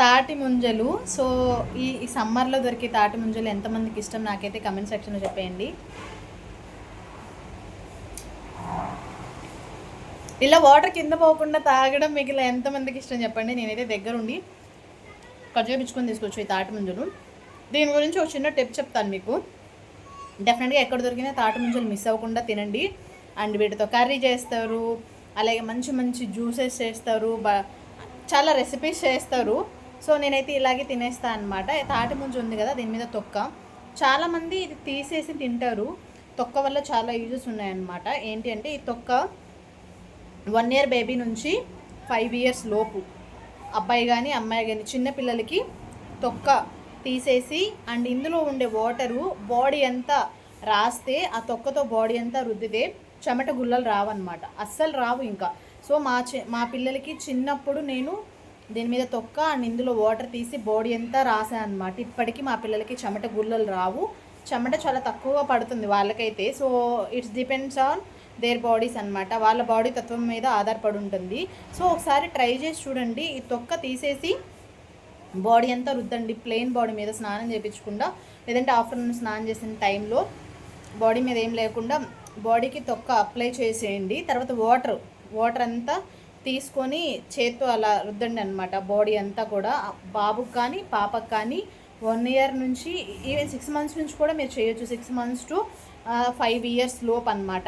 తాటి ముంజలు. సో ఈ సమ్మర్లో దొరికే తాటి ముంజలు ఎంతమందికి ఇష్టం నాకైతే కమెంట్ సెక్షన్లో చెప్పేయండి. ఇలా వాటర్ కింద పోకుండా తాగడం మీకు ఇలా ఎంతమందికి ఇష్టం చెప్పండి. నేనైతే దగ్గరుండి కట్ చేయించుకొని తీసుకోవచ్చు ఈ తాటి ముంజలు. దీని గురించి ఒక చిన్న టిప్ చెప్తాను మీకు. డెఫినెట్గా ఎక్కడ దొరికినా తాటి ముంజలు మిస్ అవ్వకుండా తినండి. అండ్ వీటితో కర్రీ చేస్తారు, అలాగే మంచి మంచి జ్యూసెస్ చేస్తారు, చాలా రెసిపీస్ చేస్తారు. సో నేనైతే ఇలాగే తినేస్తాను అనమాట. తాటి ముంజ ఉంది కదా, దీని మీద తొక్క చాలామంది ఇది తీసేసి తింటారు. తొక్క వల్ల చాలా యూజెస్ ఉన్నాయన్నమాట. ఏంటి అంటే ఈ తొక్క 1 year బేబీ నుంచి 5 years లోపు అబ్బాయి కానీ అమ్మాయి కానీ చిన్నపిల్లలకి తొక్క తీసేసి అండ్ ఇందులో ఉండే వాటరు బాడీ అంతా రాస్తే ఆ తొక్కతో బాడీ అంతా రుద్దితే చెమట గుల్లలు రావన్నమాట, అస్సలు రావు ఇంకా. సో మా పిల్లలకి చిన్నప్పుడు నేను దీని మీద తొక్క అండ్ ఇందులో వాటర్ తీసి బాడీ అంతా రాసాను అనమాట. ఇప్పటికీ మా పిల్లలకి చెమట గుల్లలు రావు, చెమట చాలా తక్కువగా పడుతుంది వాళ్ళకైతే. So it's depends on their bodies అనమాట, వాళ్ళ బాడీ తత్వం మీద ఆధారపడి ఉంటుంది. సో ఒకసారి ట్రై చేసి చూడండి. ఈ తొక్క తీసేసి బాడీ అంతా రుద్దండి, ప్లెయిన్ బాడీ మీద స్నానం చేయించకుండా, లేదంటే ఆఫ్టర్నూన్ స్నానం చేసిన టైంలో బాడీ మీద ఏం లేకుండా బాడీకి తొక్క అప్లై చేసేయండి. తర్వాత వాటర్ అంతా తీసుకొని చేత్తో అలా రుద్దండి అనమాట బాడీ అంతా కూడా. బాబుకి కానీ పాపకు కానీ 1 year నుంచి ఈవెన్ 6 months నుంచి కూడా మీరు చేయొచ్చు. 6 months to 5 years లోపు అనమాట.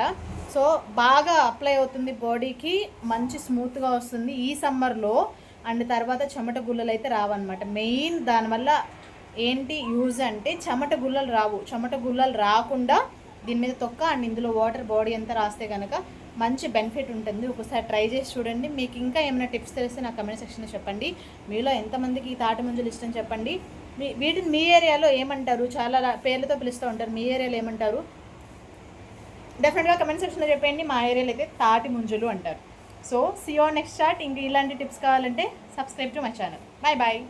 సో బాగా అప్లై అవుతుంది బాడీకి, మంచి స్మూత్గా వస్తుంది ఈ సమ్మర్లో. అండ్ తర్వాత చెమట గుల్లలు అయితే రావన్నమాట. మెయిన్ దానివల్ల ఏంటి యూజ్ అంటే చెమట గుల్లలు రావు. చెమట గుల్లలు రాకుండా దీని మీద తొక్క అండ్ ఇందులో వాటర్ బాడీ అంతా రాస్తే కనుక మంచి బెనిఫిట్ ఉంటుంది. ఒకసారి ట్రై చేసి చూడండి. మీకు ఇంకా ఏమైనా టిప్స్ తెలిస్తే నాకు కమెంట్ సెక్షన్లో చెప్పండి. మీలో ఎంతమందికి ఈ తాటి ముంజలు ఇష్టం చెప్పండి. వీటిని మీ ఏరియాలో ఏమంటారు? చాలా పేర్లతో పిలుస్తూ ఉంటారు, మీ ఏరియాలో ఏమంటారు? డెఫినెట్గా కమెంట్ సెక్షన్లో చెప్పండి. మా ఏరియాలో అయితే తాటి ముంజలు అంటారు. So see you next chat. ఇంక ఇలాంటి టిప్స్ కావాలంటే subscribe to my channel. Bye bye.